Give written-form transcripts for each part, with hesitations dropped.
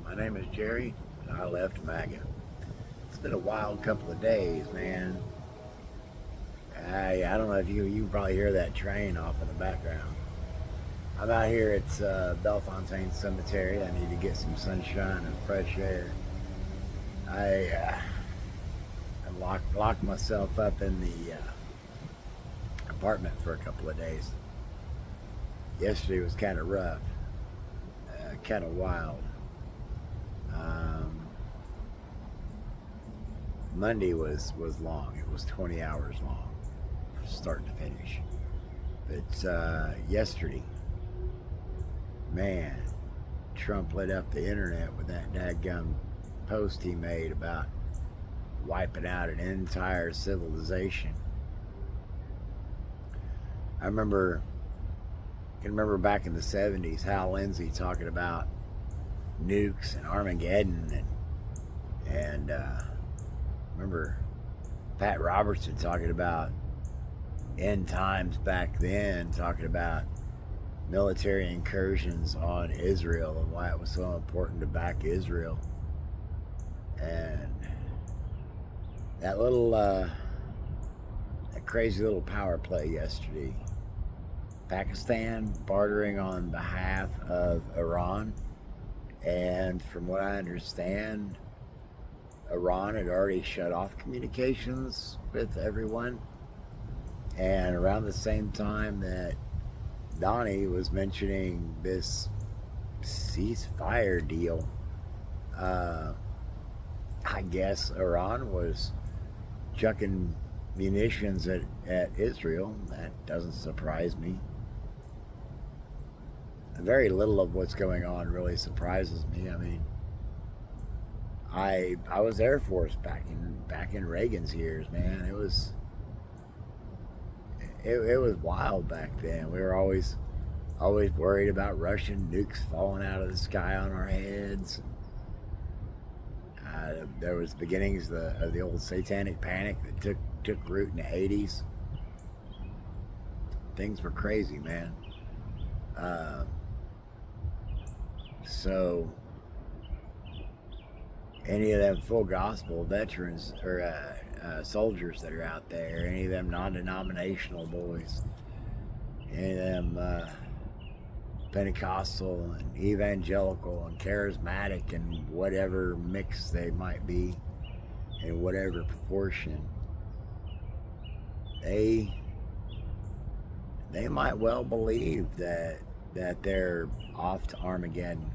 My name is Jerry, and I left MAGA. It's been a wild couple of days, man. I don't know if you can probably hear that train off in the background. I'm out here at Bellefontaine Cemetery. I need to get some sunshine and fresh air. I locked myself up in the apartment for a couple of days. Yesterday was kind of rough, kind of wild. Um, Monday was long. It was 20 hours long, start to finish. But yesterday, man, Trump lit up the internet with that dadgum post he made about wiping out an entire civilization. I remember, can remember back in the 70s, Hal Lindsey talking about nukes and Armageddon, and remember Pat Robertson talking about end times back then, talking about military incursions on Israel and why it was so important to back Israel. And that crazy little power play yesterday. Pakistan bartering on behalf of Iran, and from what I understand, Iran had already shut off communications with everyone. And around the same time that Donnie was mentioning this ceasefire deal, uh, I guess Iran was chucking munitions at Israel. That doesn't surprise me. Very little of what's going on really surprises me. I mean, I was Air Force back in Reagan's years, man. It was wild back then. We were always worried about Russian nukes falling out of the sky on our heads. There was beginnings of the old satanic panic that took root in the 80s. Things were crazy, man. Uh, so any of them full gospel veterans or soldiers that are out there, any of them non-denominational boys, any of them Pentecostal and evangelical and charismatic and whatever mix they might be, in whatever proportion, they might well believe that they're off to Armageddon.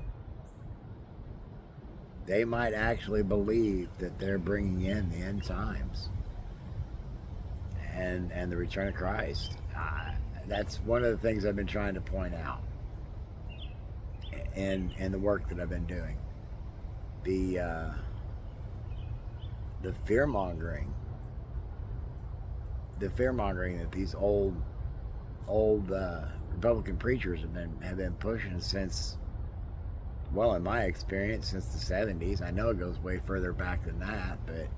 They might actually believe that they're bringing in the end times and the return of Christ. That's one of the things I've been trying to point out in the work that I've been doing. The fear mongering, that these old Republican preachers have been pushing since, well, in my experience, since the 70s. I know it goes way further back than that, but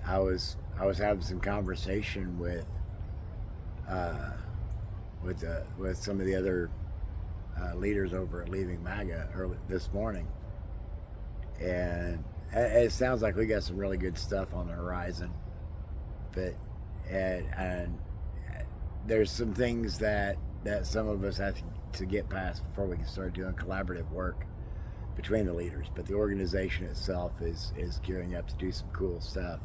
I was having some conversation with some of the other leaders over at Leaving MAGA early this morning, and it sounds like we got some really good stuff on the horizon. But and there's some things that some of us have to get past before we can start doing collaborative work between the leaders. But the organization itself is gearing up to do some cool stuff.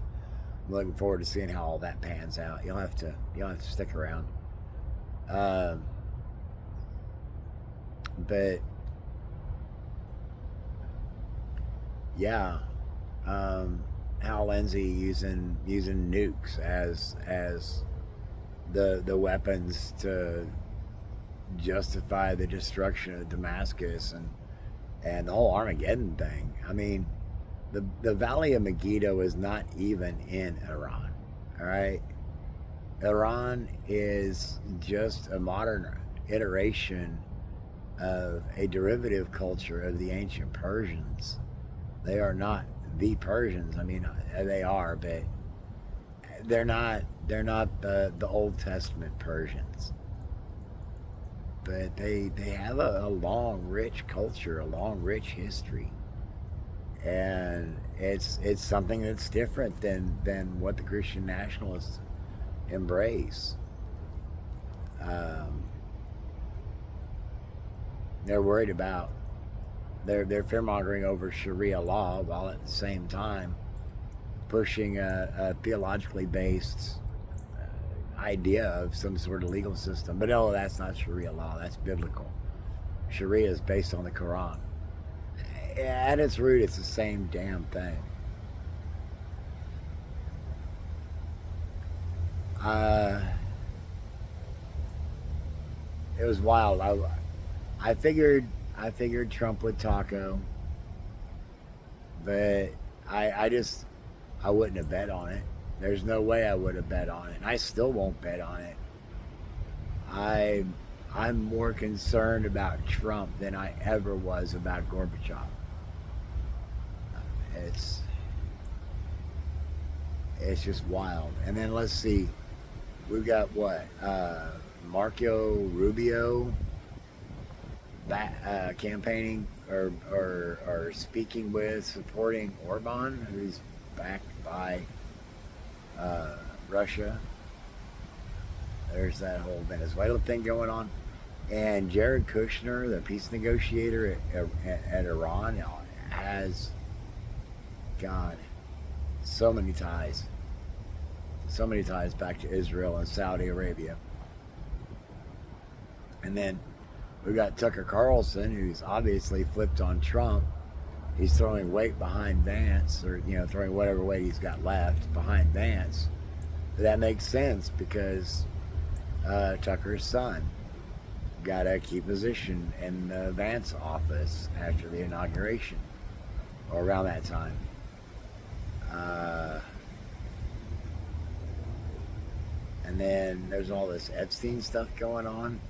I'm looking forward to seeing how all that pans out. You'll have to stick around. But yeah, Hal Lindsey using nukes as the weapons to justify the destruction of Damascus and the whole Armageddon thing. I mean, the Valley of Megiddo is not even in Iran. All right, Iran is just a modern iteration of a derivative culture of the ancient Persians. They are not the Persians. I mean, they are, but they're not the Old Testament Persians. but they have a long, rich culture, a long, rich history, and it's something that's different than what the Christian nationalists embrace. Um, they're worried about they're fear mongering over Sharia law while at the same time pushing a theologically based idea of some sort of legal system. But no, that's not Sharia law. That's biblical. Sharia is based on the Quran. At its root, it's the same damn thing. Uh, it was wild. I figured I figured Trump would taco, but I just I wouldn't have bet on it. There's no way I would have bet on it. And I still won't bet on it. I I'm more concerned about Trump than I ever was about Gorbachev. It's it's just wild. And then let's see, we've got what Marco Rubio campaigning or speaking with, supporting Orban, who's backed by uh, Russia. There's that whole Venezuela thing going on. And Jared Kushner, the peace negotiator at Iran, has, God, so many ties. So many ties back to Israel and Saudi Arabia. And then we've got Tucker Carlson, who's obviously flipped on Trump. He's throwing weight behind Vance, or throwing whatever weight he's got left behind Vance. But that makes sense because Tucker's son got a key position in the Vance office after the inauguration, or around that time. Uh, and then there's all this Epstein stuff going on.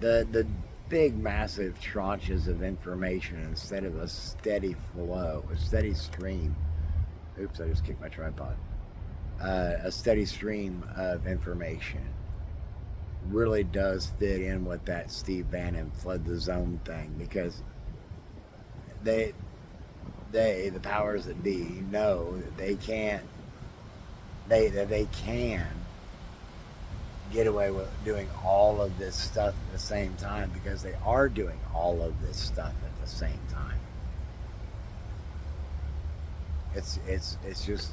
The big, massive tranches of information instead of a steady flow, a steady stream. Oops, I just kicked my tripod. A steady stream of information really does fit in with that Steve Bannon flood the zone thing, because they the powers that be know that they can't they can get away with doing all of this stuff at the same time, because they are doing all of this stuff at the same time. It's just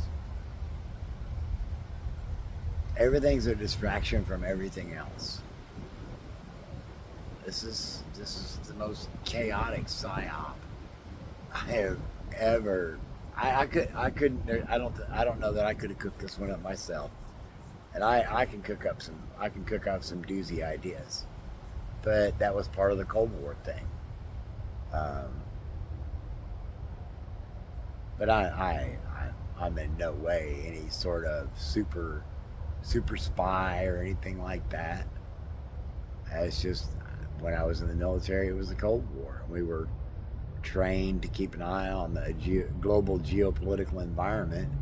everything's a distraction from everything else. This is the most chaotic psyop I have ever. I couldn't. I don't know that I could have cooked this one up myself. And I can cook up some doozy ideas, but that was part of the Cold War thing. Um, but I'm in no way any sort of super spy or anything like that. It's just when I was in the military, it was the Cold War. We were trained to keep an eye on the global geopolitical environment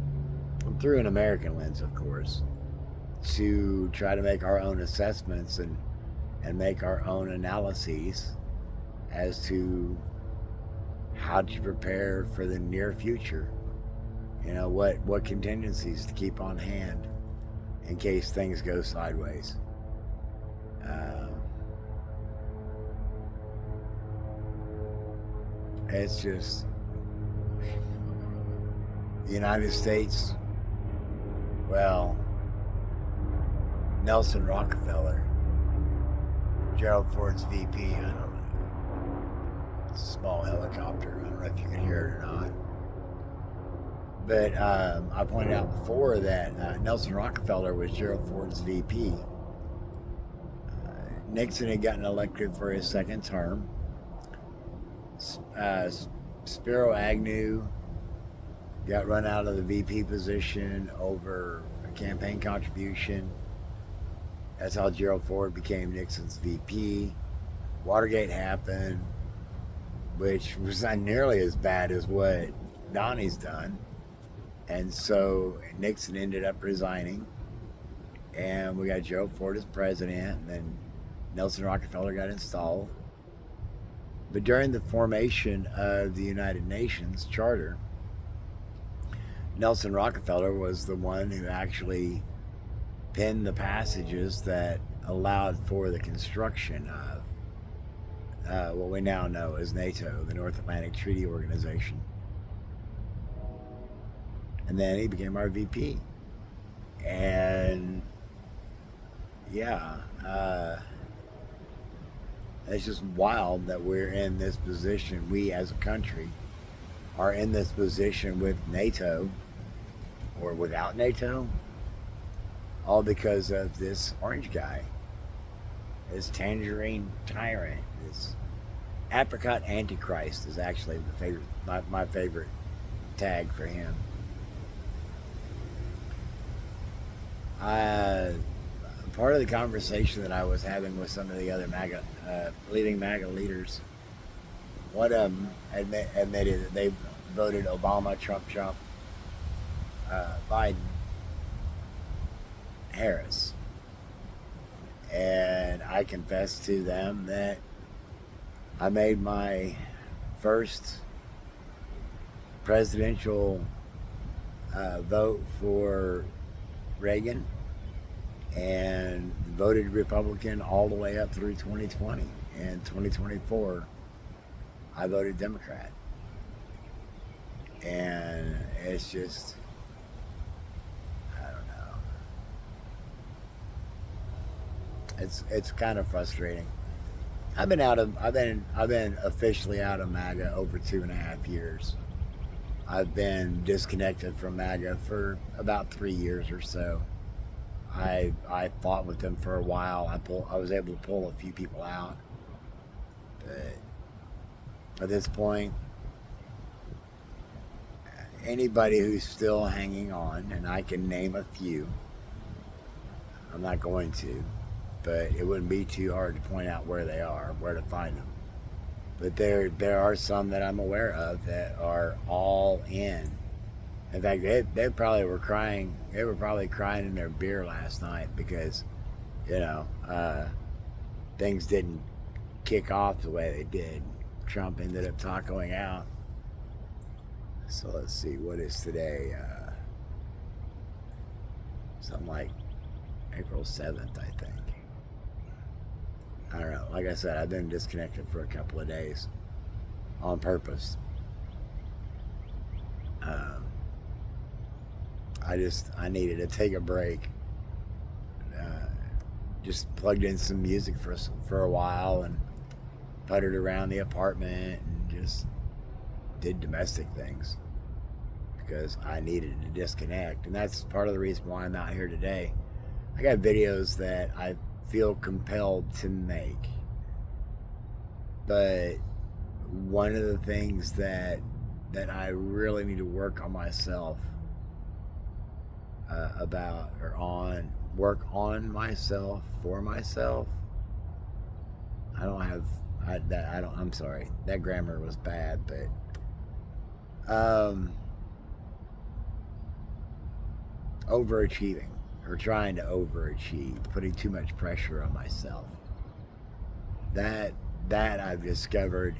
through an American lens, of course, to try to make our own assessments and make our own analyses as to how to prepare for the near future. What contingencies to keep on hand in case things go sideways. Um, it's just the United States. Well, Nelson Rockefeller, Gerald Ford's VP. I don't know. It's a small helicopter. I don't know if you can hear it or not. But I pointed out before that Nelson Rockefeller was Gerald Ford's VP. Nixon had gotten elected for his second term. Uh, Spiro Agnew got run out of the VP position over a campaign contribution. That's how Gerald Ford became Nixon's VP. Watergate happened, which was not nearly as bad as what Donnie's done. And so Nixon ended up resigning. And we got Gerald Ford as president. And then Nelson Rockefeller got installed. But during the formation of the United Nations Charter, Nelson Rockefeller was the one who actually penned the passages that allowed for the construction of what we now know as NATO, the North Atlantic Treaty Organization. And then he became our VP. And yeah, it's just wild that we're in this position. We as a country are in this position with NATO or without NATO, all because of this orange guy, this tangerine tyrant, this apricot antichrist is actually the favorite, my favorite tag for him. Part of the conversation that I was having with some of the other MAGA, leading MAGA leaders, one of them admitted that they voted Obama, Trump, Biden, Harris. And I confessed to them that I made my first presidential vote for Reagan and voted Republican all the way up through 2020. And 2024, I voted Democrat. And it's just, I don't know. It's kind of frustrating. I've been officially out of MAGA over 2.5 years. I've been disconnected from MAGA for about 3 years or so. I fought with them for a while. I was able to pull a few people out, but at this point, anybody who's still hanging on, and I can name a few. I'm not going to, but it wouldn't be too hard to point out where they are, where to find them. But there are some that I'm aware of that are all in. In fact, they probably were crying. They were probably crying in their beer last night because, things didn't kick off the way they did. Trump ended up tacoing out. So let's see, what is today? Something like April 7th, I think. I don't know. Like I said, I've been disconnected for a couple of days on purpose. I needed to take a break. Just plugged in some music for a while and puttered around the apartment and just did domestic things because I needed to disconnect. And that's part of the reason why I'm out here today. I got videos that I feel compelled to make. But one of the things that I really need to work on myself work on myself for myself. I'm sorry, that grammar was bad, but overachieving or trying to overachieve, putting too much pressure on myself. That I've discovered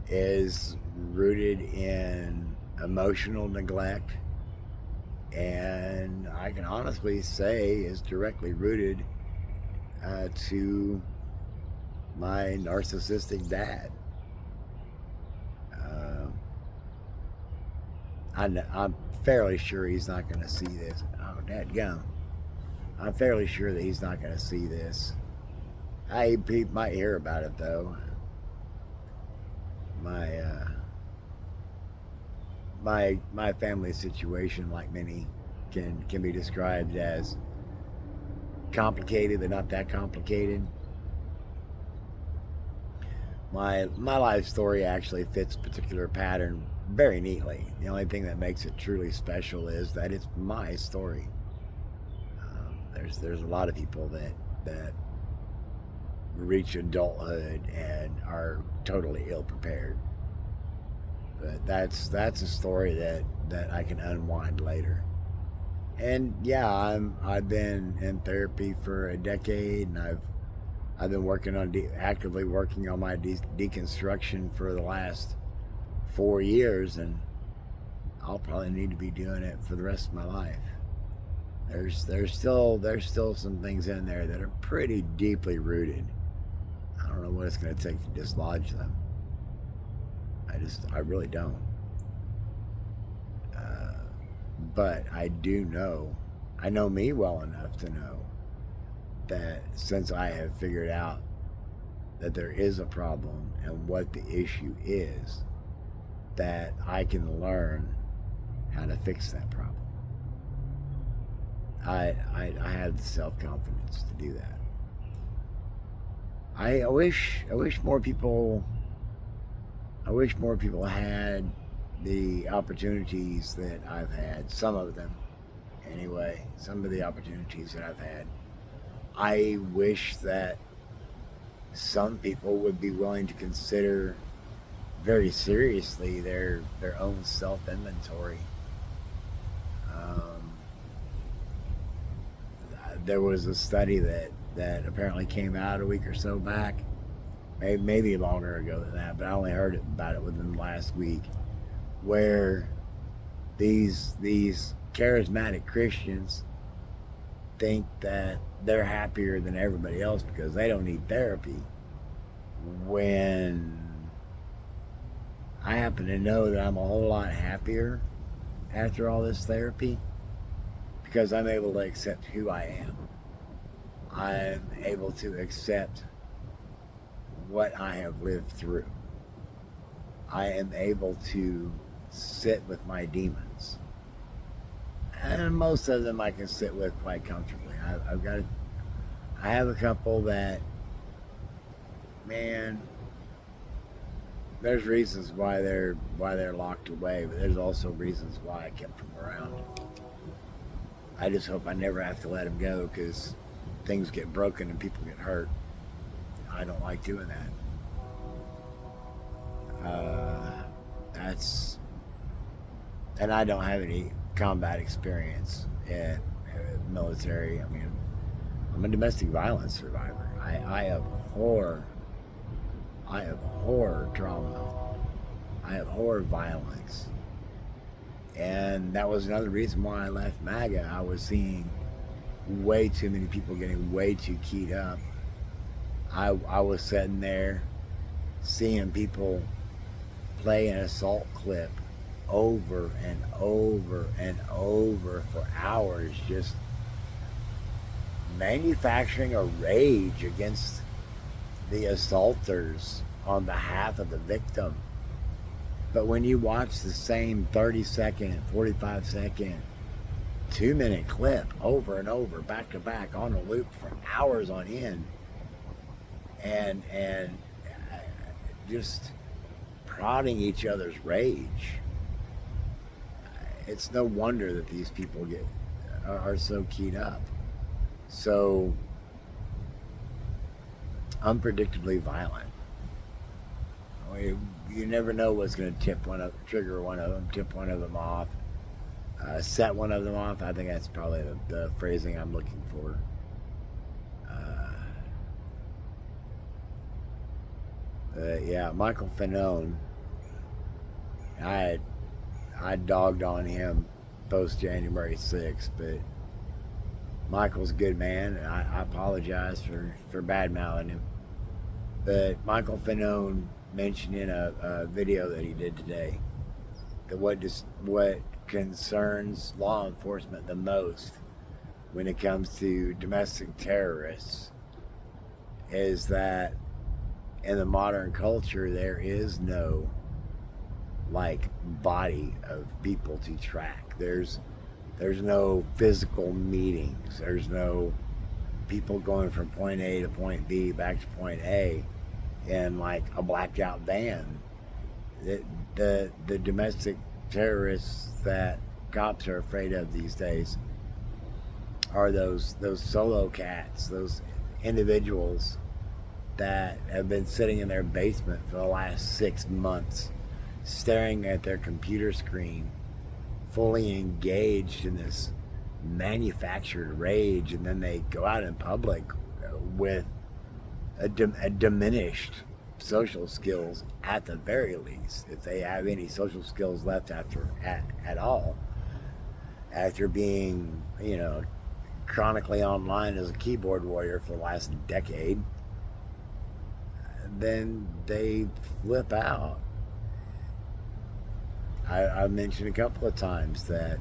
is rooted in emotional neglect, and I can honestly say is directly rooted to my narcissistic dad. I'm fairly sure he's not going to see this. Oh, dadgum. I'm fairly sure that he's not going to see this. He might hear about it though. My family situation, like many, can be described as complicated, but not that complicated. My life story actually fits a particular pattern very neatly. The only thing that makes it truly special is that it's my story. There's a lot of people that reach adulthood and are totally ill prepared. But that's a story that I can unwind later. And yeah, I've been in therapy for a decade, and I've been working on actively working on my deconstruction for the last 4 years, and I'll probably need to be doing it for the rest of my life. There's still some things in there that are pretty deeply rooted. I don't know what it's going to take to dislodge them. I really don't. Uh, but I do know, I know me well enough to know that since I have figured out that there is a problem and what the issue is, that I can learn how to fix that problem. I have the self confidence to do that. I wish more people had the opportunities that I've had. Some of them, anyway. Some of the opportunities that I've had. I wish that some people would be willing to consider very seriously their own self inventory. Um, there was a study that apparently came out a week or so back, maybe longer ago than that, but I only heard about it within the last week, where these charismatic Christians think that they're happier than everybody else because they don't need therapy. When I happen to know that I'm a whole lot happier after all this therapy because I'm able to accept who I am. I'm able to accept what I have lived through. I am able to sit with my demons. And most of them I can sit with quite comfortably. I have a couple that, man, there's reasons why they're locked away, but there's also reasons why I kept them around. I just hope I never have to let them go because things get broken and people get hurt. I don't like doing that. That's and I don't have any combat experience in military. I mean, I'm a domestic violence survivor. I abhor drama. I abhor violence. And that was another reason why I left MAGA. I was seeing way too many people getting way too keyed up. I was sitting there seeing people play an assault clip over and over and over for hours, just manufacturing a rage against the assaulters on behalf of the victim. But when you watch the same 30-second, 45-second, 2-minute clip over and over, back to back, on a loop for hours on end, and just prodding each other's rage, it's no wonder that these people are so keyed up, so unpredictably violent. You never know what's going to trigger one of them, tip one of them off, set one of them off. I think that's probably the phrasing I'm looking for. Yeah, Michael Fanone. I dogged on him post January 6th, but Michael's a good man, and I apologize for bad mouthing him. But Michael Fanone mentioned in a video that he did today that what concerns law enforcement the most when it comes to domestic terrorists is that in the modern culture there is no like body of people to track. There's no physical meetings. There's no people going from point A to point B back to point A in like a blacked out van. The domestic terrorists that cops are afraid of these days are those solo cats, those individuals that have been sitting in their basement for the last 6 months, staring at their computer screen, fully engaged in this manufactured rage, and then they go out in public with a diminished social skills at the very least, if they have any social skills left at all, after being, chronically online as a keyboard warrior for the last decade, then they flip out. I've mentioned a couple of times that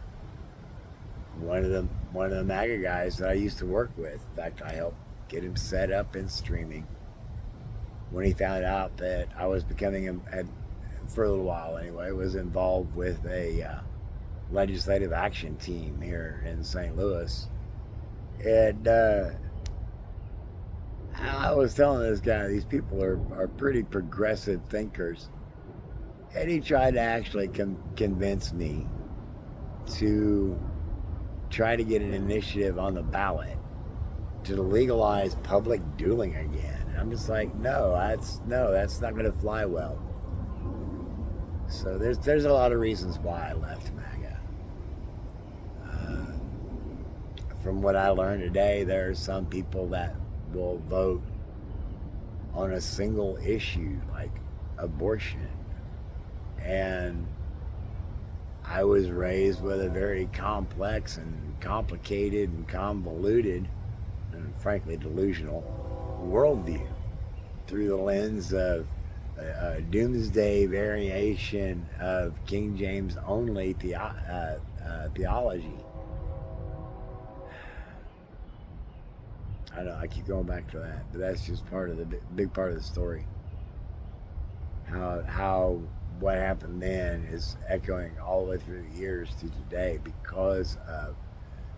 one of the MAGA guys that I used to work with, in fact, I helped get him set up in streaming. When he found out that I was becoming for a little while anyway, was involved with a legislative action team here in St. Louis, and I was telling this guy, these people are pretty progressive thinkers, and he tried to actually convince me to try to get an initiative on the ballot to legalize public dueling again. And I'm just like, that's not going to fly well. So there's a lot of reasons why I left MAGA. From what I learned today, there are some people that will vote on a single issue like abortion, and I was raised with a very complex and complicated and convoluted and frankly delusional worldview through the lens of a doomsday variation of King James only theology. I know I keep going back to that, but that's just part of the big part of the story. How what happened then is echoing all the way through the years to today because of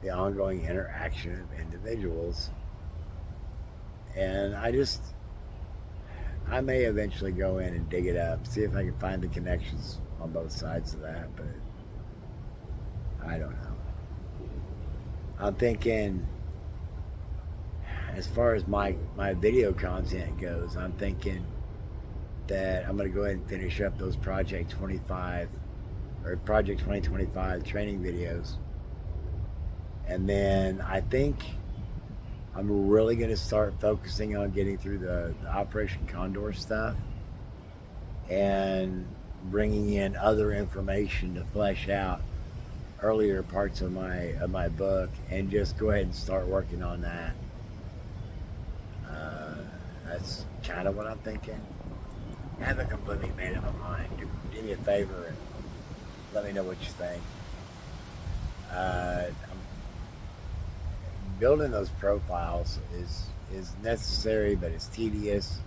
the ongoing interaction of individuals. And I may eventually go in and dig it up, see if I can find the connections on both sides of that, but I don't know. I'm thinking, as far as my video content goes, I'm thinking that I'm going to go ahead and finish up those Project 2025 training videos. And then I think I'm really going to start focusing on getting through the Operation Condor stuff and bringing in other information to flesh out earlier parts of my book, and just go ahead and start working on that. That's kind of what I'm thinking. I haven't completely made up my mind. Do me a favor and let me know what you think. Building those profiles is necessary, but it's tedious.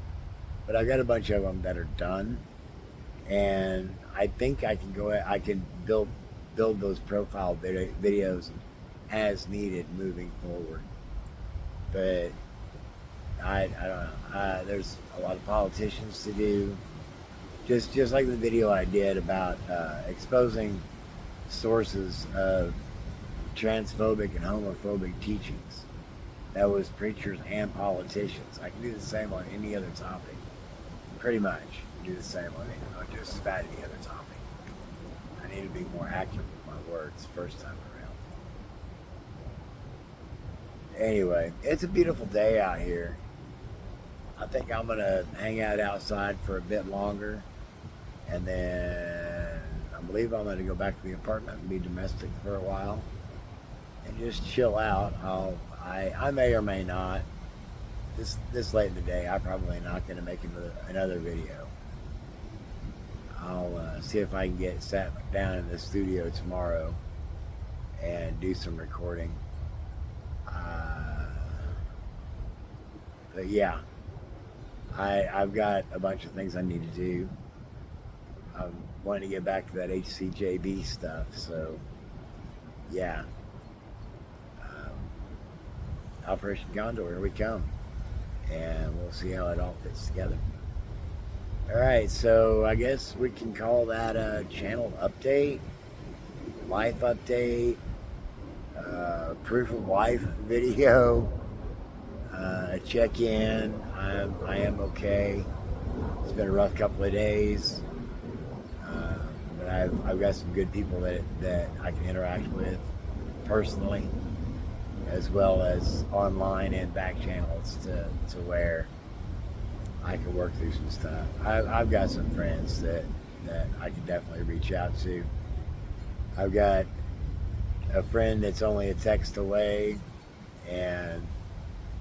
But I've got a bunch of them that are done, and I think I can build those profile videos as needed moving forward. But I don't know. There's a lot of politicians to do. Just like the video I did about exposing sources of transphobic and homophobic teachings. That was preachers and politicians. I can do the same on any other topic. Pretty much do the same on just about any other topic. I need to be more accurate with my words first time around. Anyway, it's a beautiful day out here. I think I'm going to hang out outside for a bit longer, and then I believe I'm going to go back to the apartment and be domestic for a while and just chill out. I may or may not. This late in the day, I'm probably not going to make another video. I'll see if I can get sat down in the studio tomorrow and do some recording. But yeah, I've got a bunch of things I need to do. I'm wanting to get back to that HCJB stuff, so yeah. Operation Condor, here we come. And we'll see how it all fits together. Alright, so I guess we can call that a channel update, life update, proof of life video, check in. I am okay. It's been a rough couple of days, but I've got some good people that I can interact with personally, as well as online and back channels to where I can work through some stuff. I've got some friends that I could definitely reach out to. I've got a friend that's only a text away, and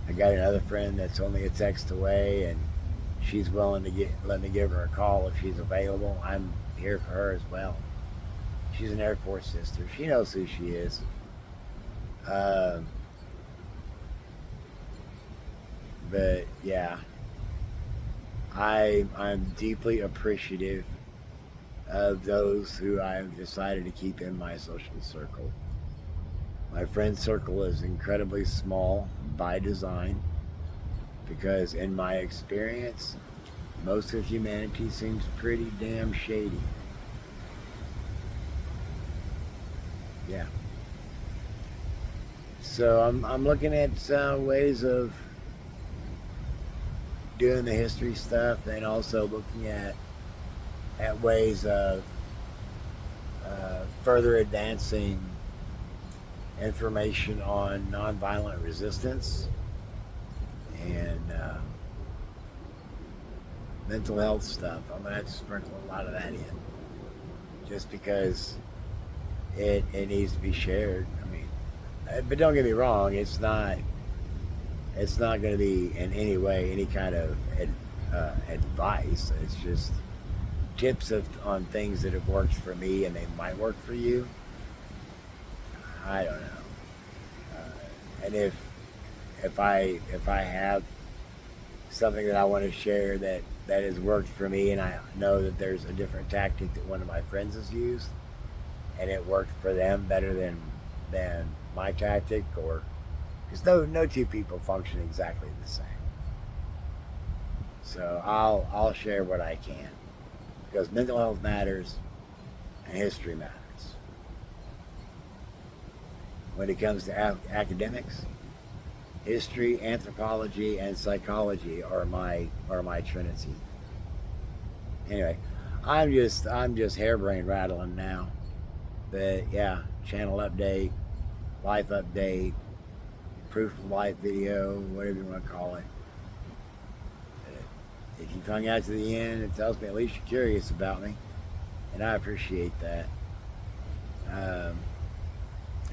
I got another friend that's only a text away, and she's willing to let me give her a call if she's available. I'm here for her as well. She's an Air Force sister. She knows who she is. Um, but yeah, I'm deeply appreciative of those who I've decided to keep in my social circle. My friend circle is incredibly small by design because, in my experience, most of humanity seems pretty damn shady. Yeah. So I'm looking at ways of doing the history stuff, and also looking at ways of further advancing information on nonviolent resistance and mental health stuff. I'm gonna have to sprinkle a lot of that in, just because it needs to be shared. I mean, but don't get me wrong, it's not going to be in any way any kind of advice. It's just tips on things that have worked for me and they might work for you. I don't know. And if I have something that I want to share that has worked for me, and I know that there's a different tactic that one of my friends has used, and it worked for them better than my tactic, or because no two people function exactly the same. So I'll share what I can, because mental health matters and history matters. When it comes to academics, history, anthropology, and psychology are my trinity. Anyway, I'm just harebrained rattling now. But yeah, channel update, life update, proof of life video, whatever you want to call it. If you've hung out to the end, it tells me at least you're curious about me, and I appreciate that. Um,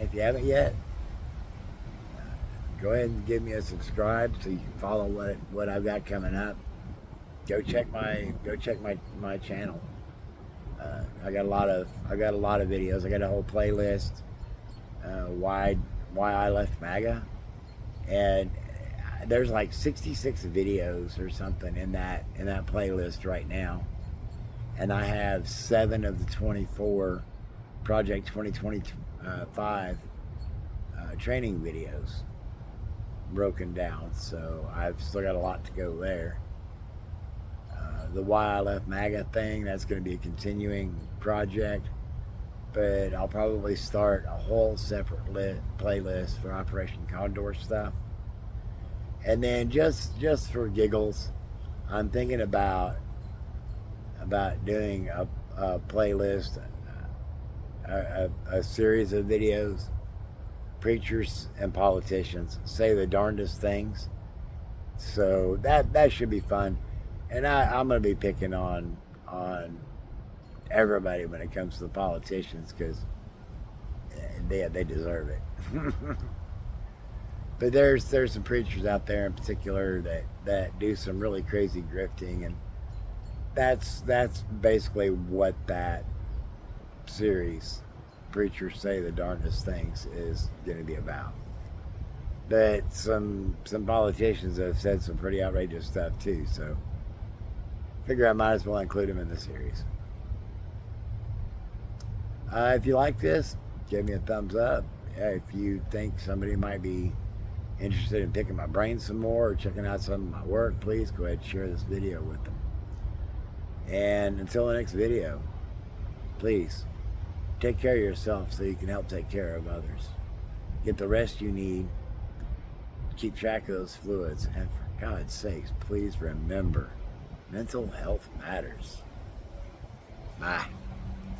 if you haven't yet, go ahead and give me a subscribe so you can follow what I've got coming up. Go check my channel. I got a lot of videos. I got a whole playlist. Why I left MAGA, and there's like 66 videos or something in that playlist right now, and I have 7 of the 24 Project 2025 training videos broken down. So I've still got a lot to go there. The Why I Left MAGA thing, that's going to be a continuing project, but I'll probably start a whole separate playlist for Operation Condor stuff. And then just for giggles, I'm thinking about doing a playlist, a series of videos. Preachers and politicians say the darndest things, so that should be fun. And I'm going to be picking on everybody when it comes to the politicians, because they deserve it. But there's some preachers out there in particular that do some really crazy grifting, and that's basically what that series, Preachers Say the Darndest Things, is going to be about. But some politicians have said some pretty outrageous stuff too, so figure I might as well include them in the series. If you like this, give me a thumbs up. If you think somebody might be interested in picking my brain some more or checking out some of my work, please go ahead and share this video with them. And until the next video, please take care of yourself so you can help take care of others. Get the rest you need. Keep track of those fluids. And for God's sakes, please remember, mental health matters. Bye.